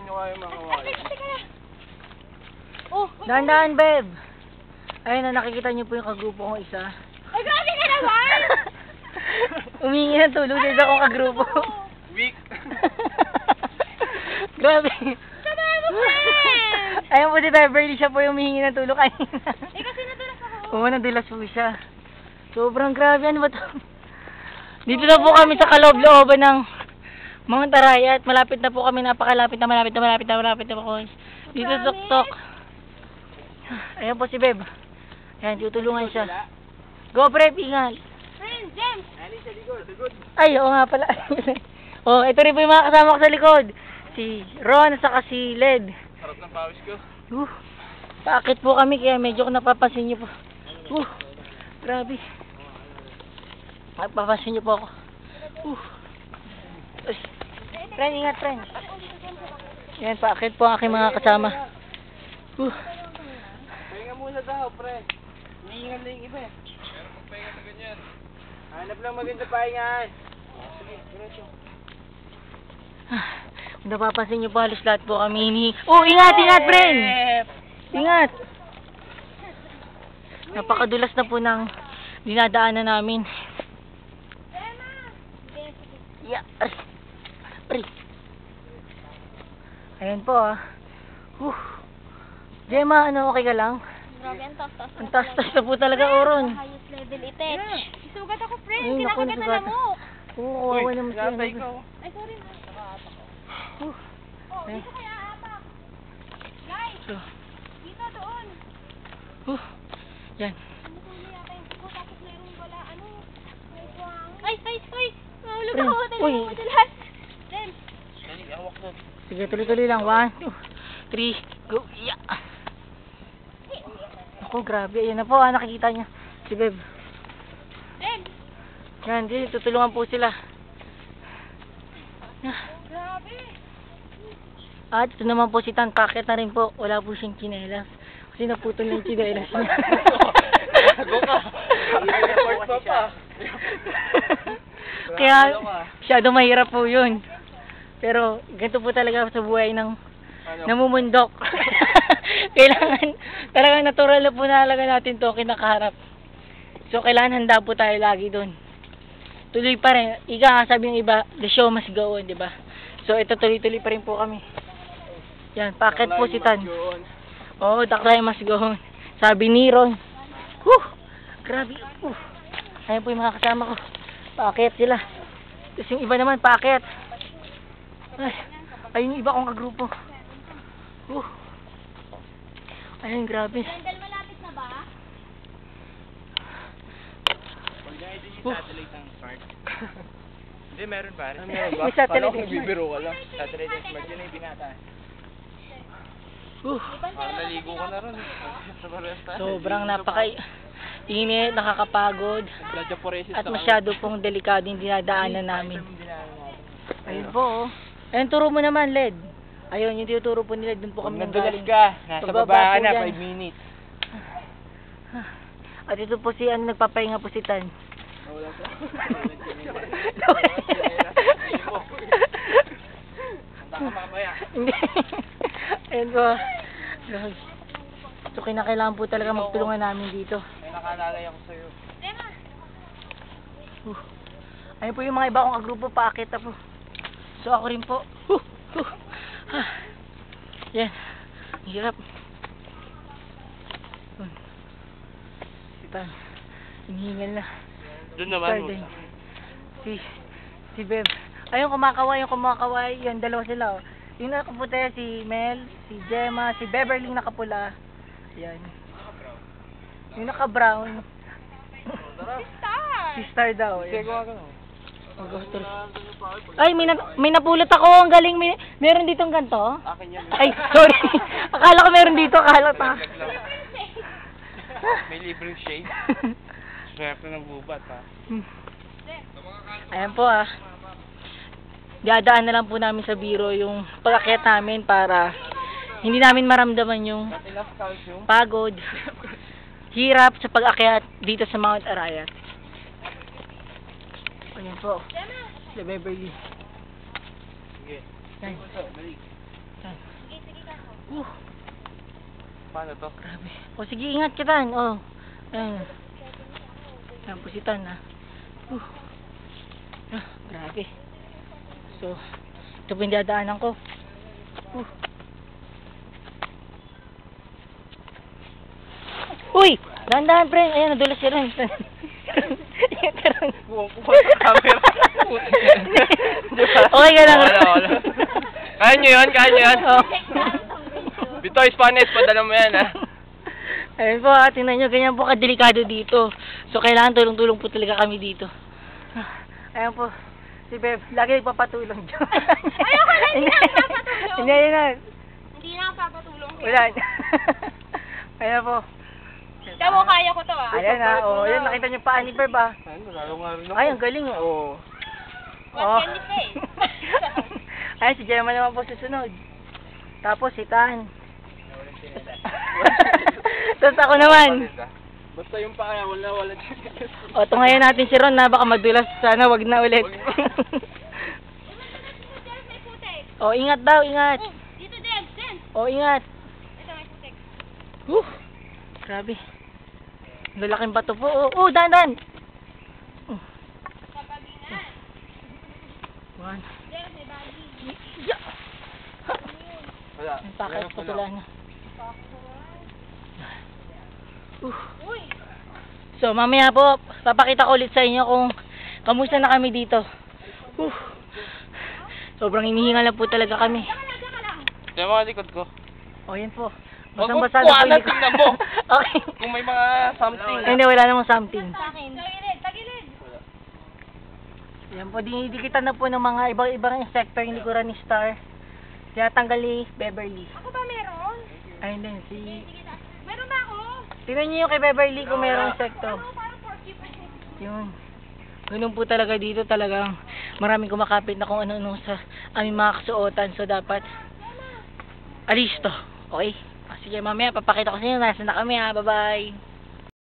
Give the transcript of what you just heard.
nyo kayo mga kawali. Oh, Dahan-dahan, Beb. Ayun na, nakikita niyo po yung kagrupo kong isa. ay, grabe ka naman! Umingi ng tulong sa isa kong kagrupo. Weak. Grabe. Sabi mo, friend! Ayun po si Beverly, siya po yung humihingi ng tulong kanina. Eh, kasi nadulas ako. Oo, nadulas po siya. Sobrang grabe, ano ba ito? Dito na po kami sa kaloob-looban ng mga Tarayat. Malapit na po kami, napakalapit na po. Dito tok-tok. Ayan po si Beb. Ayan, tutulungan siya. Go, Beb, ingat. Friend, James! Ali sa likod. Ay, oo nga pala. Oh, ito rin po yung mga kasama ko sa likod. Si Ron at saka si Led. Sarap ng pawis ko. Paakit po kami kaya medyo napapansin niyo po. Grabe. Napapansin niyo po ako. Uy. Friend, ingat, friend. Yan, paakit po ang aking mga kasama. Pahinga muna daw, pre. Hinihingan na yung iba eh. Meron pong pahinga na ganyan. Hanap lang maganda pahingaan. Sige, diretso. Kung napapansin niyo po, halos lahat po kami ingat, friend! Ingat! Napakadulas na po ng dinadaanan namin. Yeah. Ari. Ayan po Gemma, ano, okay ka lang? Grabe, ang taas-taas. Ang taas-taas na po talaga, Oron. Highest level itech. Isugat ako, friend. Ay, naku, Kinakagat na nasugatan. lamok. Oo, kawawa naman siya. Nasa ikaw. Ay, sorry. Oh, Dito kaya apak. Guys, So, dito doon. yan. Ano yata yung ko, tapos mayroong wala, may buwang. Ay! Mahulog Friend, ako. Dali uy. mo madalas. James. Dali, hawak na. Sige, tuloy-tuloy lang. 1, 2, 3, go. Yeah. Ako, grabe. Ayan na po, nakikita niyo. Si Beb. James. Yan, tutulungan po sila. Grabe. At ito naman po si Tan, packet na rin po. Wala po siyang tsinelas. Kasi naputol na yung tsinelas niya. Go ka. Report pa pa. Kaya, masyado mahirap po yun. Pero, ganito po talaga sa buhay ng namumundok. Kailangan, talagang natural na po nalaga natin to kinakaharap. So, kailangan handa po tayo lagi doon. Tuloy pa rin. Ika nga sabi ng iba, the show must go on, di ba? So, ito tuloy-tuloy pa rin po kami. Yan, packet po si Tan. Oo, taklay must go on. Sabi ni Ron. Grabe. Ayan po yung mga kasama ko. Packet sila. Tapos yung iba naman, packet. Ayun yung iba kong kagrupo. Ayun, grabe. Randall, malapit na ba? Huwag niya ito yung satellite ng smart. Hindi, meron pare. May satellite ng smart. Nagbibiro ka lang. Satellite ng smart, yun yung binata. Parang naligo ka na ron. Sa baresta. Sobrang init, nakakapagod. At masyado pong delikado yung dinadaanan namin. Ayun po. Ayun, turo mo naman, Led. Ayun, yung tinuturo po nila, dun po kami nang galing. ka, nasa baba ka na, 5 yan. minutes. At ito po si, nagpapahinga po si Tan. Wala sa. Handa ka mamaya. Hindi. Ayun po. So, kinakailangan po talaga magtulungan namin dito. May nakalalay ako sa'yo. Ayun po yung mga iba kong kagrupo, paakit na po. So, ako rin po. Yan. Hirap. Si Tan. Hinihingal na. Doon naman. Si Beb. Ayun, kumakaway. Yan, dalawa sila. Yung nakaputi, si Mel, si Gemma, si Beverly nakapula. Yan. Yung naka-brown. Si Star daw. Sige, gawa ka na. Ay, may napulot ako. Ang galing. Meron ditong ganito. Akin yan. Ay, sorry. Akala ko meron dito. Akala pa. May libreng shade. Swerte ng bubat ha. Ayan po Dadaan na lang po namin sa biro yung pag-akyat namin para hindi namin maramdaman yung pagod, hirap sa pag-akyat dito sa Mount Arayat. Ayan po. Si Beverly. Sige. Yan. Sige, sige ka. Paano to? Grabe. O sige, ingat ka Tan. O. Ayan. Ayan po si Tan ha. Grabe. So, ito po yung dadaanan ko. Uy! Dahan-dahan pre. Ayan, nadulas si Ron. Buwang ko pa sa camera. Okay ka lang. Wala. Kaya nyo yun, kaya nyo yan. Oh. Bitoy, Spanish, padala mo yan ha. Ayun po, tingnan nyo, ganyan po kadelikado dito. So, kailangan tulong-tulong po talaga kami dito. Ayun po, si Beb, lagi nagpapatulong dyan. Ayoko na, hindi na papatulong. Hindi, yun na. Hindi na ako papatulong. Wala. Ayun po. Daw, kaya ko to ah. Ayan na, oh, yan, nakita nyo paa ni Beb ah. Ayun, nalalo nga rin ako. Ay, ang galing oh. Oo. What can you say? Ayun, si Gemma naman po susunod. Tapos si Tan. Tapos ako naman. Basta yung paa, wala. O, tungayan natin si Ron na baka madulas. Sana wag na ulit. May putek. O, ingat daw, ingat. Dito, Deb, Deb. O, ingat. Ito, may putek. Grabe. Lalaking bato po. Dahan. Kapagingan. One. Deb, may bagi. Wala. Ang pakat po sila na. Uy. So, mamaya po, papakita ko ulit sa inyo kung kamusta na kami dito. Sobrang hinihingal na po talaga kami. Diyan ka lang. Diyan mga likod ko. O, yan po. Wag mo Basang-basa na po kuhanan, yung- tingnan mo. Okay. Kung may mga something. Ay, hindi, wala namang something. Sa akin. Tagilid. Yan po, dinidikitan na po ng mga ibang insekto yung likuran ni Star. Tinatanggal ni Beverly. Ako ba meron? Ayun din, si... Meron ba ako? Tingnan niyo yung kay Beverly kung mayroong insekto. Parang porcupine. Yun. Ganun po talaga dito, talagang maraming kumakapit na kung ano-ano sa aming mga kasuotan. So, dapat alis to. Okay? Sige, mamaya papakita ko sa inyo. Nasa na kami ha. Bye-bye.